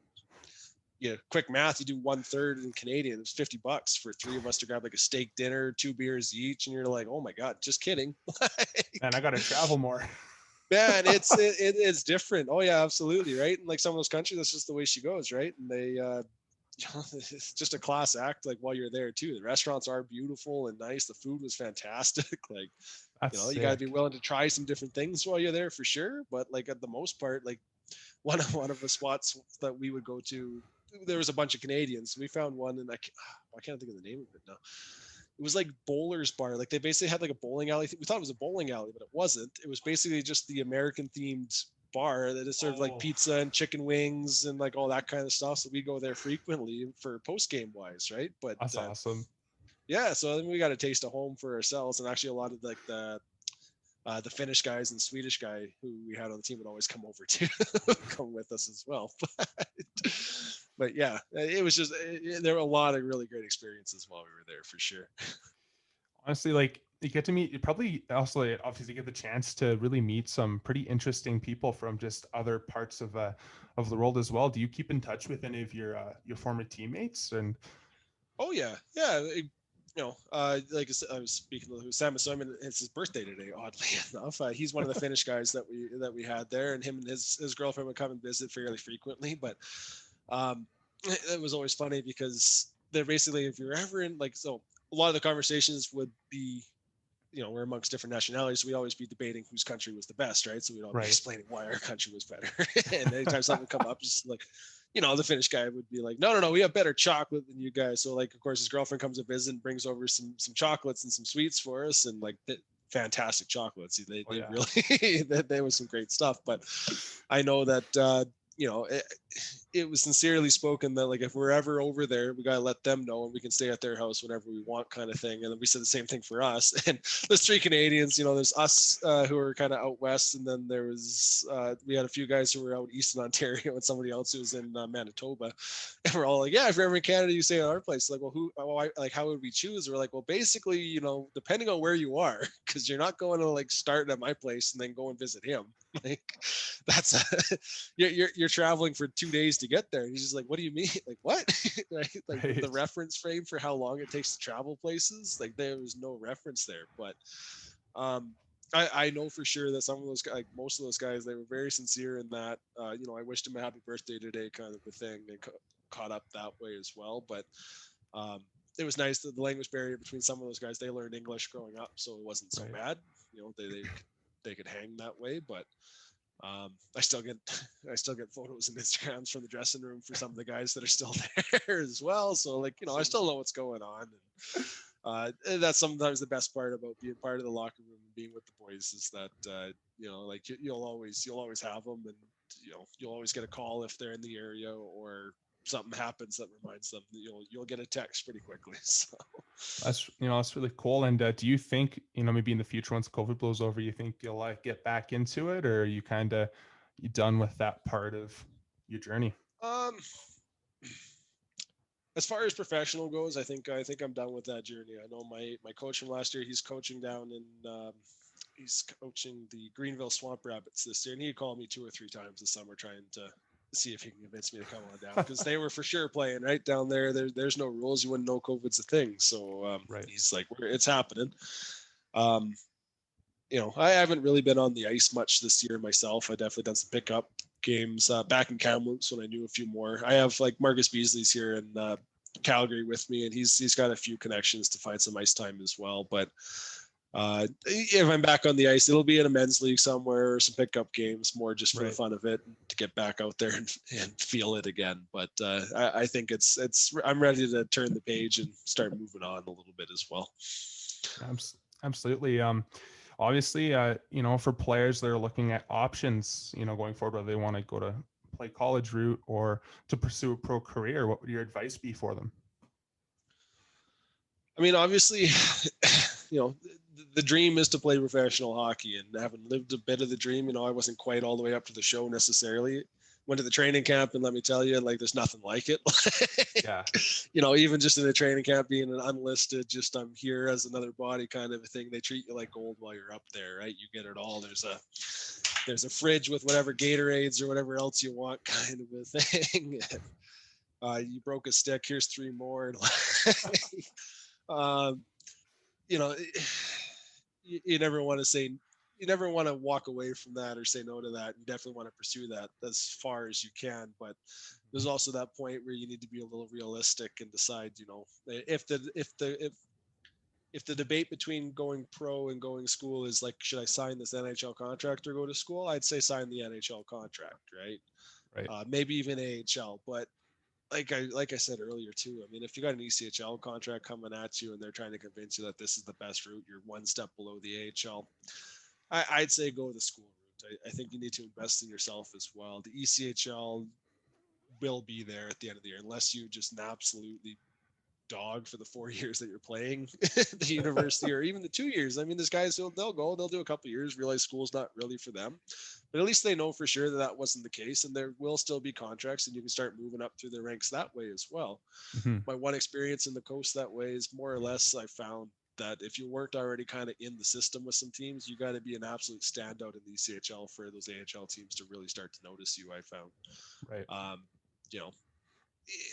you quick math, you do 1/3 in Canadian, it's $50 for 3 of us to grab like a steak dinner, 2 beers each, and you're like, oh my god, just kidding. And I got to travel more. Man, it's different. Oh yeah, absolutely, right? And like, some of those countries, that's just the way she goes, right? And they it's just a class act, like, while you're there too. The restaurants are beautiful and nice. The food was fantastic. Like, that's, you know, you got to be willing to try some different things while you're there for sure. But like, at the most part, like, one of the spots that we would go to, there was a bunch of Canadians. We found one, and I can't think of the name of it now. It was like Bowler's Bar. Like, they basically had like a bowling alley. We thought it was a bowling alley, but it wasn't. It was basically just the American themed bar that is served like pizza and chicken wings and like all that kind of stuff. So we go there frequently for post game wise, right? But that's awesome. Yeah, so then we got a taste of home for ourselves, and actually a lot of like the Finnish guys and Swedish guy who we had on the team would always come over to come with us as well. But yeah, it was just there were a lot of really great experiences while we were there for sure. Honestly, like, you get to meet, you probably also obviously get the chance to really meet some pretty interesting people from just other parts of the world as well. Do you keep in touch with any of your former teammates? And Oh yeah, yeah. Like I said, I was speaking to Sam. So I mean, it's his birthday today. Oddly enough, he's one of the Finnish guys that we had there, and him and his girlfriend would come and visit fairly frequently. But it was always funny because they're basically, if you're ever in like, so a lot of the conversations would be, we're amongst different nationalities, so we'd always be debating whose country was the best, right? So we'd all be explaining why our country was better. And anytime something would come up, just like, the Finnish guy would be like, no, we have better chocolate than you guys. So like, of course, his girlfriend comes to visit and brings over some chocolates and some sweets for us, and like fantastic chocolates. They really, they was some great stuff. But I know that, it was sincerely spoken that like if we're ever over there, we gotta let them know and we can stay at their house whenever we want, kind of thing. And then we said the same thing for us. And there's 3 Canadians, there's us who are kind of out west, and then there was we had a few guys who were out east in Ontario and somebody else who was in Manitoba. And we're all like, yeah, if you're ever in Canada, you stay at our place. Like, well, how would we choose? We're like, well, basically, depending on where you are, because you're not going to like start at my place and then go and visit him. Like that's you're traveling for 2 days to get there. And he's just like, what do you mean? Like, what? Right? Like the reference frame for how long it takes to travel places, like there was no reference there. But I know for sure that some of those guys, like most of those guys, they were very sincere in that, I wished him a happy birthday today kind of a thing. They caught up that way as well. But it was nice that the language barrier between some of those guys, they learned English growing up, so it wasn't so bad. They could hang that way. But I still get photos and Instagrams from the dressing room for some of the guys that are still there as well. So like, I still know what's going on. And that's sometimes the best part about being part of the locker room and being with the boys is that, like you'll always have them, and, you'll always get a call if they're in the area or something happens that reminds them that you'll get a text pretty quickly. So that's really cool. And do you think, maybe in the future, once COVID blows over, you think you'll like get back into it, or are you kind of done with that part of your journey? As far as professional goes, I think I'm done with that journey. I know my coach from last year, he's coaching down in he's coaching the Greenville Swamp Rabbits this year, and he called me 2 or 3 times this summer trying to see if he can convince me to come on down, because they were for sure playing right down there. There's no rules. You wouldn't know COVID's a thing. So he's like, it's happening. I haven't really been on the ice much this year myself. I definitely done some pickup games back in Kamloops when I knew a few more. I have like Marcus Beasley's here in Calgary with me, and he's got a few connections to find some ice time as well. But if I'm back on the ice, it'll be in a men's league somewhere or some pickup games, more just for the fun of it, to get back out there and feel it again. But I think I'm ready to turn the page and start moving on a little bit as well. Absolutely. Obviously, for players that are looking at options, going forward, whether they want to go to play college route or to pursue a pro career, what would your advice be for them? I mean, obviously, the dream is to play professional hockey, and having lived a bit of the dream, I wasn't quite all the way up to the show necessarily. Went to the training camp, and let me tell you, like, there's nothing like it. Yeah. Even just in the training camp, being an unlisted, just I'm here as another body kind of a thing. They treat you like gold while you're up there, right? You get it all. There's a fridge with whatever Gatorades or whatever else you want, kind of a thing. You broke a stick. Here's 3 more. You never want to say. You never want to walk away from that or say no to that. You definitely want to pursue that as far as you can. But there's also that point where you need to be a little realistic and decide, if the debate between going pro and going school is like, should I sign this NHL contract or go to school? I'd say sign the NHL contract, right? Right. Maybe even AHL. But like I said earlier too, I mean, if you got an ECHL contract coming at you and they're trying to convince you that this is the best route, you're one step below the AHL. I'd say go the school route. I think you need to invest in yourself as well. The ECHL will be there at the end of the year, unless you just an absolutely dog for the 4 years that you're playing the university, or even the 2 years. I mean, there's guys who they'll do a couple of years, realize school's not really for them, but at least they know for sure that wasn't the case, and there will still be contracts, and you can start moving up through the ranks that way as well. Mm-hmm. My one experience in the coast that way is more or less I found that if you weren't already kind of in the system with some teams, you got to be an absolute standout in the ECHL for those AHL teams to really start to notice you. I found, Right. you know,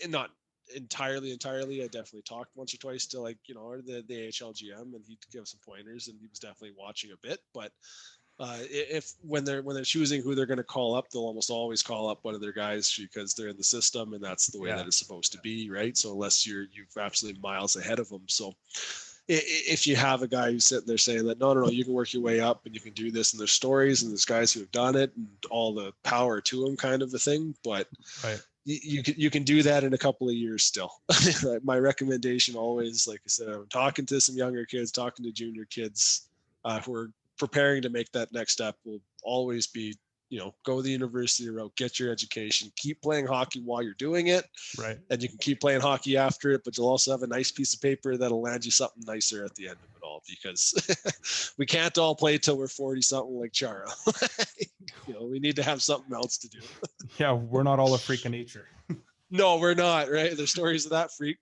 and not entirely. I definitely talked once or twice to the AHL GM, and he'd give some pointers, and he was definitely watching a bit. But if when they're choosing who they're going to call up, they'll almost always call up one of their guys because they're in the system, and that's the way that it's supposed to be, right? So unless you've absolutely miles ahead of them, so if you have a guy who's sitting there saying that no, you can work your way up and you can do this, and there's stories and there's guys who have done it and all the power to them, kind of a thing, but you can do that in a couple of years still. My recommendation always, like I said, I'm talking to some younger kids, talking to junior kids who are preparing to make that next step, will always be, go the university route, get your education, keep playing hockey while you're doing it. Right. And you can keep playing hockey after it, but you'll also have a nice piece of paper that'll land you something nicer at the end of it all, because we can't all play till we're 40 something like Chara. We need to have something else to do. Yeah. We're not all a freak of nature. No, we're not, right? There's stories of that freak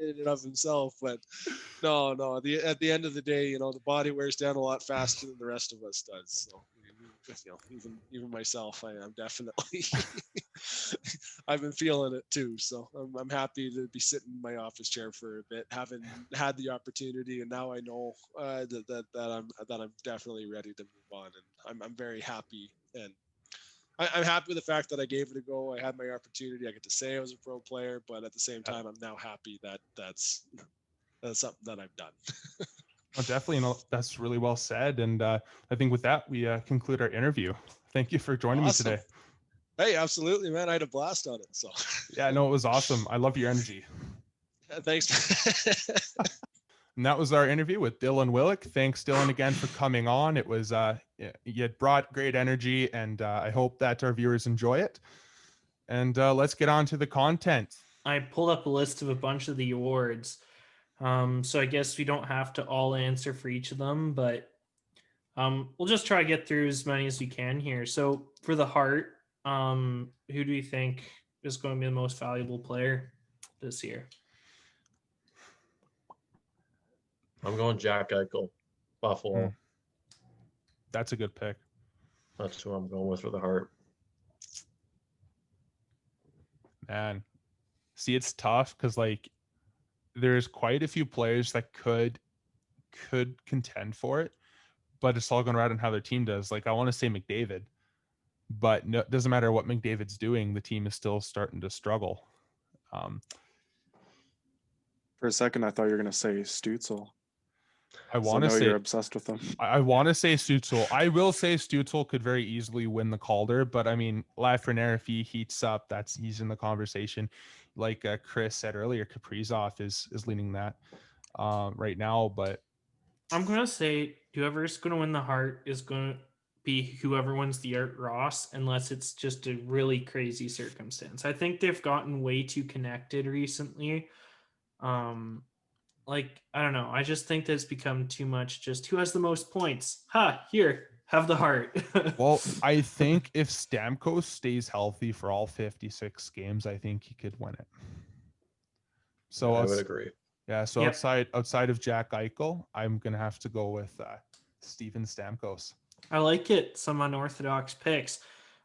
in and of himself, but no. At the end of the day, the body wears down a lot faster than the rest of us does. So, even myself, I'm definitely, I've been feeling it too. So I'm happy to be sitting in my office chair for a bit, having had the opportunity, and now I know that I'm definitely ready to move on, and I'm very happy, and I'm happy with the fact that I gave it a go. I had my opportunity. I get to say I was a pro player, but at the same time, I'm now happy that that's something that I've done. Oh, definitely. That's really well said. And I think with that, we conclude our interview. Thank you for joining me today. Hey, absolutely, man. I had a blast on it. So yeah, no, it was awesome. I love your energy. Thanks. And that was our interview with Dylan Willick. Thanks, Dylan, again for coming on. It was, you brought great energy, and I hope that our viewers enjoy it. And let's get on to the content. I pulled up a list of a bunch of the awards. So I guess we don't have to all answer for each of them, but we'll just try to get through as many as we can here. So for the Hart, who do you think is going to be the most valuable player this year? I'm going Jack Eichel, Buffalo. That's a good pick. That's who I'm going with for the Hart. Man, see, it's tough because there's quite a few players that could contend for it, but it's all going to ride on how their team does. I want to say McDavid, but no, it doesn't matter what McDavid's doing. The team is still starting to struggle. For a second, I thought you were going to say Stützle. I want to say you're obsessed with them. I want to say Stützle. I will say Stützle could very easily win the Calder, but I mean, Lafreniere, if he heats up, he's in the conversation. Like Chris said earlier, Kaprizov is leading that right now. But I'm gonna say whoever's gonna win the Hart is gonna be whoever wins the Art Ross, unless it's just a really crazy circumstance. I think they've gotten way too connected recently. I don't know. I just think that it's become too much. Just who has the most points? Here, have the Hart. Well, I think if Stamkos stays healthy for all 56 games, I think he could win it. So I would agree. Yeah. So outside of Jack Eichel, I'm gonna have to go with Steven Stamkos. I like it. Some unorthodox picks.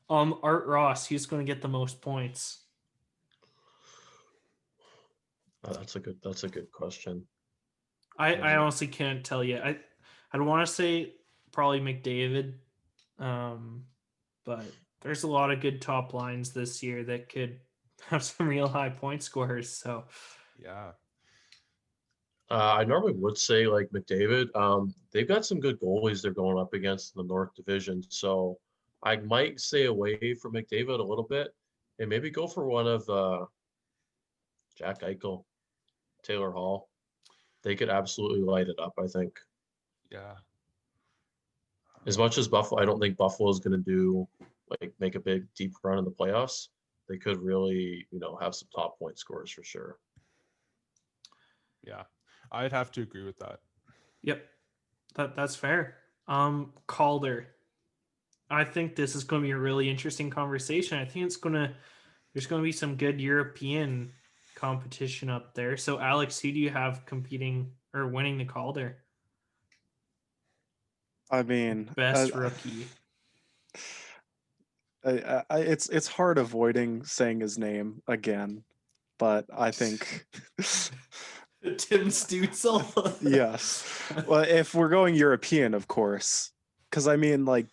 Art Ross, who's going to get the most points? That's a good question. I honestly can't tell you. I'd want to say probably McDavid, but there's a lot of good top lines this year that could have some real high point scorers. So yeah, I normally would say McDavid. They've got some good goalies they're going up against in the North Division, so I might stay away from McDavid a little bit and maybe go for one of Jack Eichel, Taylor Hall. They could absolutely light it up, I think. Yeah. As much as Buffalo, I don't think Buffalo is going to do make a big deep run in the playoffs. They could really, have some top point scorers for sure. Yeah, I'd have to agree with that. Yep, that's fair. Calder. I think this is going to be a really interesting conversation. I think there's going to be some good European competition up there. So Alex, who do you have competing or winning the Calder. I mean, Best rookie. it's hard avoiding saying his name again, but I think Tim Stützle. yes. Well, if we're going European, of course, because I mean, like,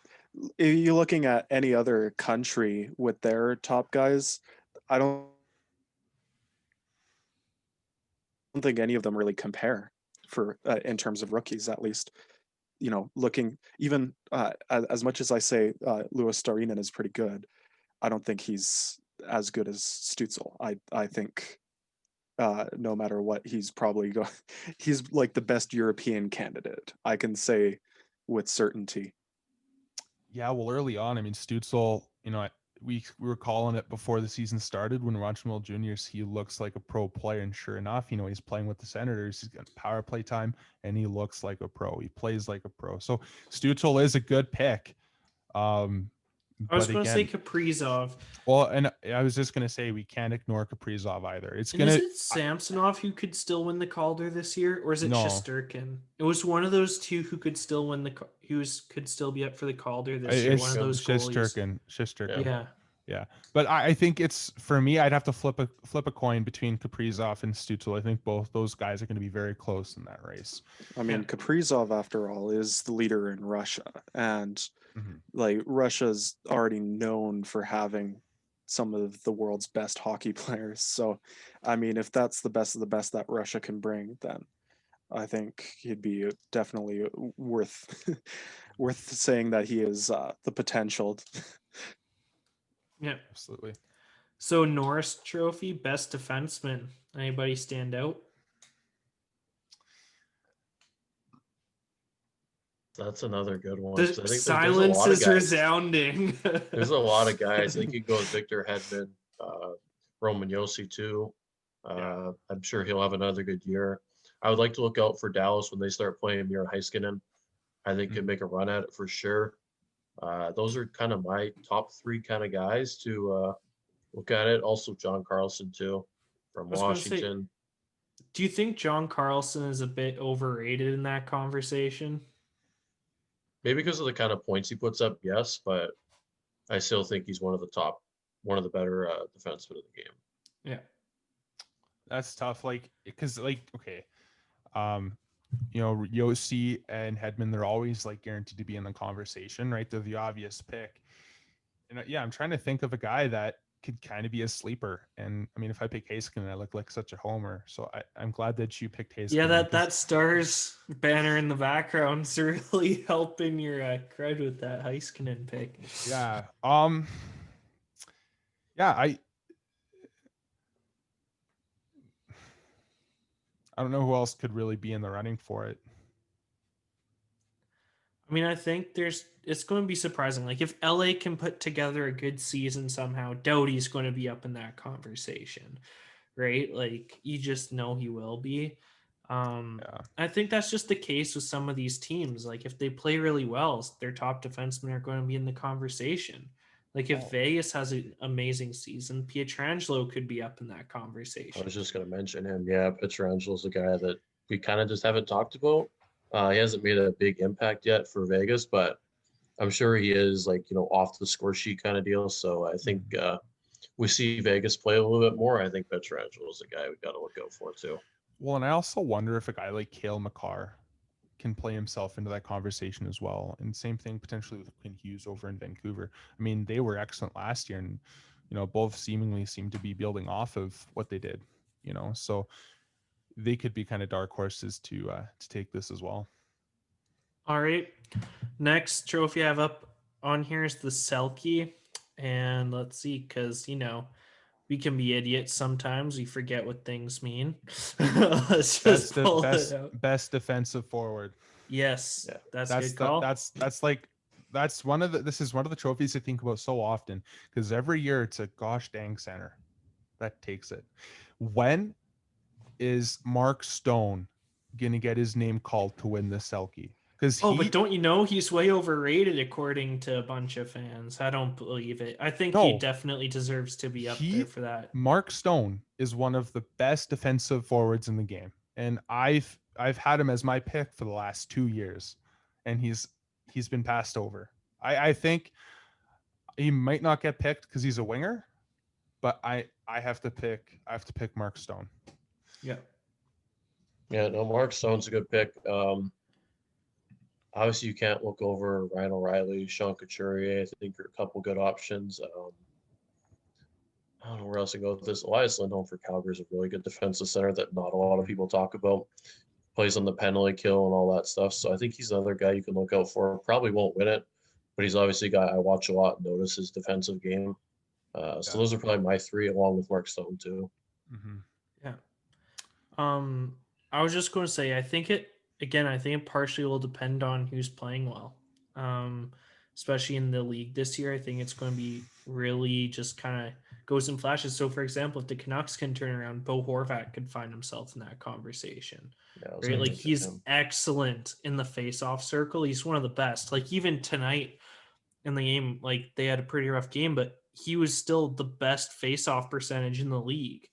if you're looking at any other country with their top guys, I don't think any of them really compare for in terms of rookies, at least. You know, looking even as much as I say Louis Starinen is pretty good, I don't think he's as good as Stützle. I think no matter what, he's probably he's like the best European candidate, I can say with certainty. Yeah, well, early on, I mean, Stützle, you know, we were calling it before the season started when we were watching World Juniors. He looks like a pro player, and sure enough, you know, he's playing with the Senators. He's got power play time, and he looks like a pro. He plays like a pro. So Stützle is a good pick. I was But going to say again, Kaprizov. well, and I was just going to say we can't ignore Kaprizov either. It's And gonna. is it Samsonov who could still win the Calder this year, or is it No. Shesterkin? It was one of those two who could still win could still be up for the Calder this year. It's One of those goalies. Shesterkin. Yeah. But I think it's, for me, I'd have to flip a coin between Kaprizov and Stützle. I think both those guys are going to be very close in that race. I mean, Yeah. Kaprizov, after all, is the leader in Russia, and like Russia's already known for having some of the world's best hockey players. So, I mean, if that's the best of the best that Russia can bring, then I think he'd be definitely worth worth saying that he is the potential. Yeah. Absolutely. So Norris Trophy, best defenseman. Anybody stand out? That's another good one. The I think silence is resounding. There's a lot of guys. I think you go with Victor Hedman, Roman Yossi too. I'm sure he'll have another good year. I would like to look out for Dallas when they start playing Mira Heiskanen. I think could make a run at it for sure. Those are kind of my top three kind of guys to look at it. Also, John Carlson too from Washington. Do you think John Carlson is a bit overrated in that conversation? Maybe because of the kind of points he puts up, yes, but I still think he's one of the better defensemen of the game. Yeah, that's tough. Like, because okay, you know, Yossi and Hedman, they're always like guaranteed to be in the conversation, right? They're the obvious pick. And yeah, I'm trying to think of a guy that could kind of be a sleeper. And I mean, if I pick Heiskanen, I look like such a homer. So I'm glad that you picked Heiskanen. Yeah, that Stars banner in the background is really helping your cred with that Heiskanen pick. Yeah. Yeah, I don't know who else could really be in the running for it. I mean, I think it's going to be surprising. Like, if LA can put together a good season somehow, Doughty's going to be up in that conversation, right? Like, you just know he will be. I think that's just the case with some of these teams. Like, if they play really well, their top defensemen are going to be in the conversation. Like, if Vegas has an amazing season, Pietrangelo could be up in that conversation. I was just going to mention him. Yeah, Pietrangelo's a guy that we kind of just haven't talked about. He hasn't made a big impact yet for Vegas, but I'm sure he is, like, you know, off the score sheet kind of deal. So I think we see Vegas play a little bit more. I think Pietrangelo is a guy we got to look out for too. Well, and I also wonder if a guy like Cale Makar can play himself into that conversation as well. And same thing potentially with Quinn Hughes over in Vancouver. I mean, they were excellent last year, and you know, both seemingly seem to be building off of what they did. You know, so they could be kind of dark horses to take this as well. All right. Next trophy I have up on here is the Selke. And let's see, because, you know, we can be idiots sometimes. We forget what things mean. Let's just pull it out. Best defensive forward. Yes, yeah, that's a good call. This is one of the trophies I think about so often, because every year it's a gosh dang center that takes it. When is Mark Stone gonna get his name called to win the Selke? But don't you know he's way overrated according to a bunch of fans? I don't believe it. I think he definitely deserves to be up there for that. Mark Stone is one of the best defensive forwards in the game, and I've had him as my pick for the last 2 years, and he's been passed over. I think he might not get picked because he's a winger, but I have to pick Mark Stone. Yeah. Yeah, no, Mark Stone's a good pick. Obviously, you can't look over Ryan O'Reilly, Sean Couturier. I think are a couple good options. I don't know where else to go with this. Elias Lindholm for Calgary is a really good defensive center that not a lot of people talk about. Plays on the penalty kill and all that stuff. So I think he's another guy you can look out for. Probably won't win it, but he's obviously a guy I watch a lot and notice his defensive game. So those are probably my three, along with Mark Stone too. Mm-hmm. Yeah. I was just going to say, I think it partially will depend on who's playing well. Especially in the league this year, I think it's going to be really just kind of goes in flashes. So, for example, if the Canucks can turn around, Bo Horvat could find himself in that conversation. Yeah, Right? Like, he's excellent in the face-off circle. He's one of the best. Like, even tonight in the game, like, they had a pretty rough game, but he was still the best face-off percentage in the league.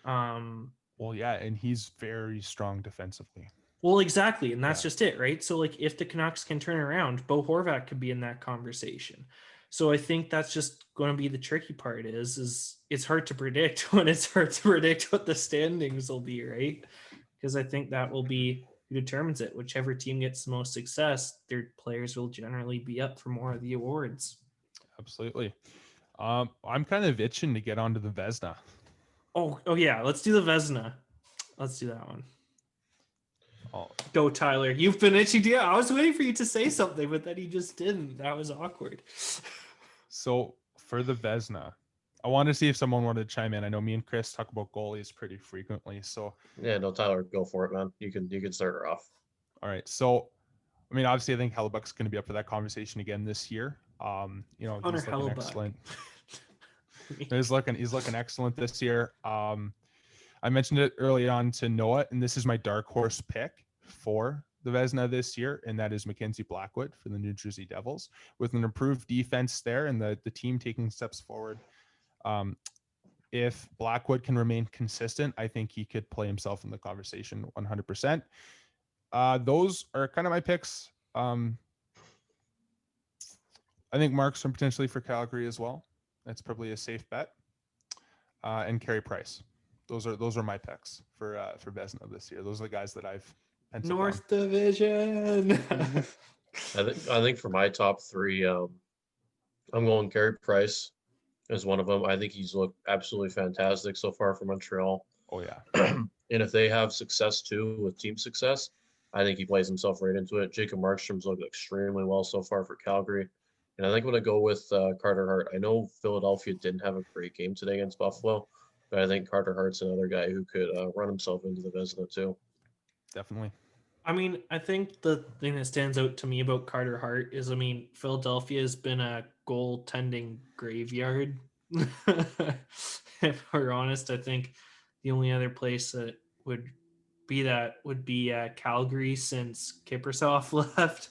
Well, yeah, and he's very strong defensively. Well, exactly, and that's just it, right? So, like, if the Canucks can turn around, Bo Horvat could be in that conversation. So I think that's just going to be the tricky part is it's hard to predict when it's hard to predict what the standings will be, right? Because I think that will be who determines it. Whichever team gets the most success, their players will generally be up for more of the awards. Absolutely. I'm kind of itching to get onto the Vezina. Oh yeah, let's do the Vezina. Let's do that one. Oh. Go, Tyler. You've been itching to. I was waiting for you to say something, but then you just didn't. That was awkward. So for the Vezina, I want to see if someone wanted to chime in. I know me and Chris talk about goalies pretty frequently. So yeah, no, Tyler, go for it, man. You can start her off. All right. So, I mean, obviously, I think Hellebuck's going to be up for that conversation again this year. He's looking excellent. he's looking excellent this year. I mentioned it early on to Noah, and this is my dark horse pick for the Vezina this year, and that is Mackenzie Blackwood for the New Jersey Devils. With an improved defense there and the team taking steps forward, if Blackwood can remain consistent, I think he could play himself in the conversation 100%. Those are kind of my picks. I think Markstrom potentially for Calgary as well. That's probably a safe bet. And Carey Price. Those are my picks for Vezina this year. Those are the guys that I've penciled North on. Division. I think for my top three, I'm going Carey Price as one of them. I think he's looked absolutely fantastic so far for Montreal. Oh yeah. And if they have success too with team success, I think he plays himself right into it. Jacob Markstrom's looked extremely well so far for Calgary. And I think I'm going to go with Carter Hart. I know Philadelphia didn't have a great game today against Buffalo, but I think Carter Hart's another guy who could run himself into the Vezina too. Definitely. I mean, I think the thing that stands out to me about Carter Hart is, I mean, Philadelphia has been a goaltending graveyard. If we're honest, I think the only other place that would be Calgary since Kiprusoff left.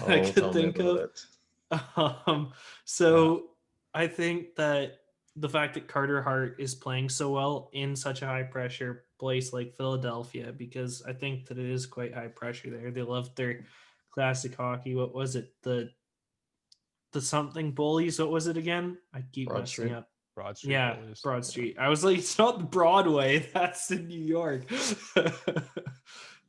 I could think of. I think that the fact that Carter Hart is playing so well in such a high pressure place like Philadelphia, because I think that it is quite high pressure there. They love their classic hockey. What was it? The something bullies. What was it again? I keep messing up. Broad Street. Yeah, bullies. Broad Street. I was like, it's not Broadway. That's in New York.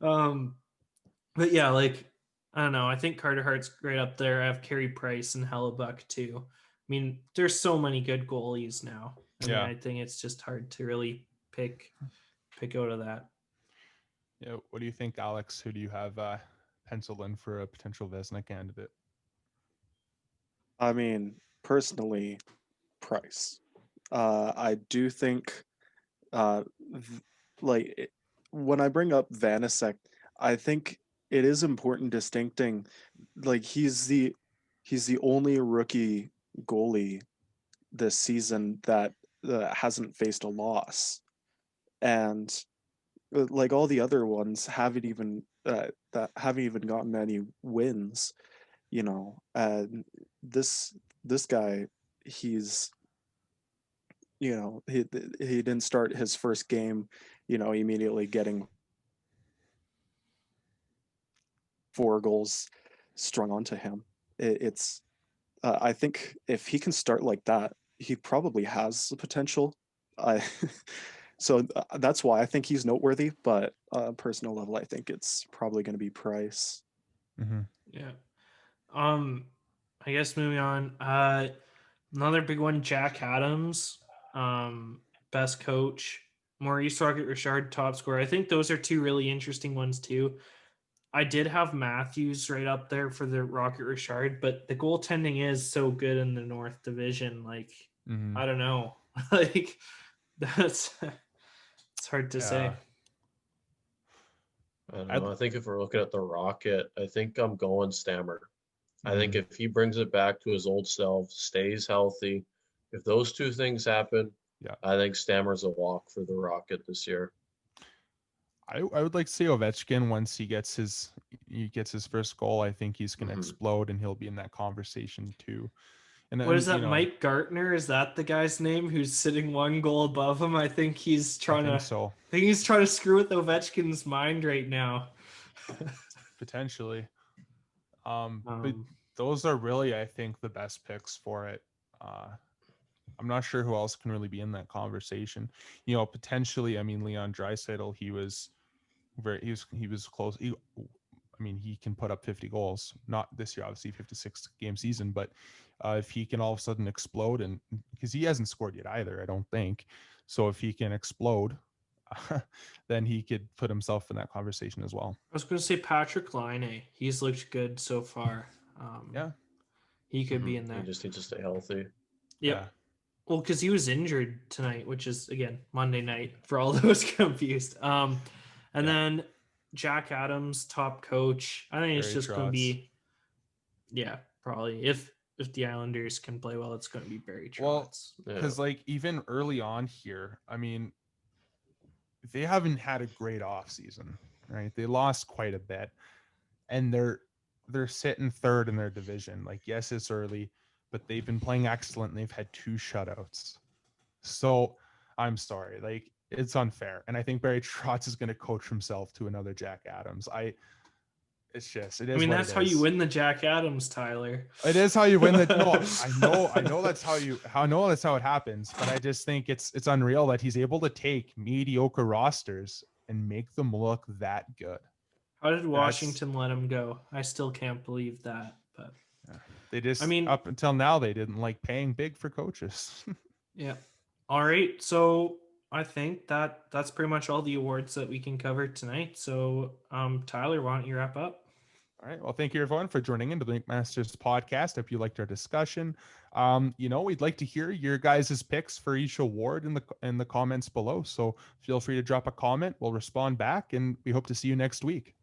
But yeah, like, I don't know. I think Carter Hart's right up there. I have Carey Price and Hellebuck too. I mean, there's so many good goalies now. I mean, I think it's just hard to really pick out of that. Yeah. What do you think, Alex? Who do you have penciled in for a potential Vezina candidate? I mean, personally, Price. I do think, when I bring up Vanecek, I think it is important distincting, like he's the only rookie goalie this season that hasn't faced a loss, and like all the other ones haven't even gotten any wins, and this guy, he's, he didn't start his first game, immediately getting 4 goals strung onto him. It's I think if he can start like that, he probably has the potential. I so that's why I think he's noteworthy. But personal level, I think it's probably going to be Price. Mm-hmm. Yeah. I guess moving on. Another big one, Jack Adams, best coach. Maurice Rocket Richard, top scorer. I think those are two really interesting ones too. I did have Matthews right up there for the Rocket Richard, but the goaltending is so good in the North Division. Like, Mm-hmm. I don't know. Like, it's hard to say. I don't know. I think if we're looking at the Rocket, I think I'm going Stammer. I think if he brings it back to his old self, stays healthy, if those two things happen, Yeah. I think Stammer's a walk for the Rocket this year. I would like to see Ovechkin once he gets his first goal. I think he's going to explode, and he'll be in that conversation too. And what is that? you know, Mike Gartner? Is that the guy's name who's sitting 1 goal above him? I think he's trying I think he's trying to screw with Ovechkin's mind right now. Potentially. But those are really, I think, the best picks for it. I'm not sure who else can really be in that conversation. You know, potentially, I mean, Leon Draisaitl, he was close. He can put up 50 goals, not this year, obviously 56 game season, but if he can all of a sudden explode, and because he hasn't scored yet either, I don't think. So if he can explode, then he could put himself in that conversation as well. I was going to say Patrick Laine. He's looked good so far. Yeah. He could be in there. He just needs to stay healthy. Yeah. Well, because he was injured tonight, which is, again, Monday night for all those confused. And then Jack Adams, top coach. I think it's just going to be, probably. If the Islanders can play well, it's going to be Barry Trotz. Well, because like even early on here, I mean, they haven't had a great offseason, right? They lost quite a bit, and they're sitting third in their division. Like, yes, it's early, but they've been playing excellent, and they've had 2 shutouts. So I'm sorry, like, it's unfair. And I think Barry Trotz is going to coach himself to another Jack Adams. It is. I mean, that's how you win the Jack Adams, Tyler. It is how you win the. No, I know that's how it happens. But I just think it's unreal that he's able to take mediocre rosters and make them look that good. How did Washington let him go? I still can't believe that. But they just, up until now, they didn't like paying big for coaches. Yeah. All right. So I think that's pretty much all the awards that we can cover tonight. So, Tyler, why don't you wrap up? All right. Well, thank you everyone for joining into the RinkMasters podcast. If you liked our discussion, we'd like to hear your guys' picks for each award in the comments below. So feel free to drop a comment. We'll respond back, and we hope to see you next week.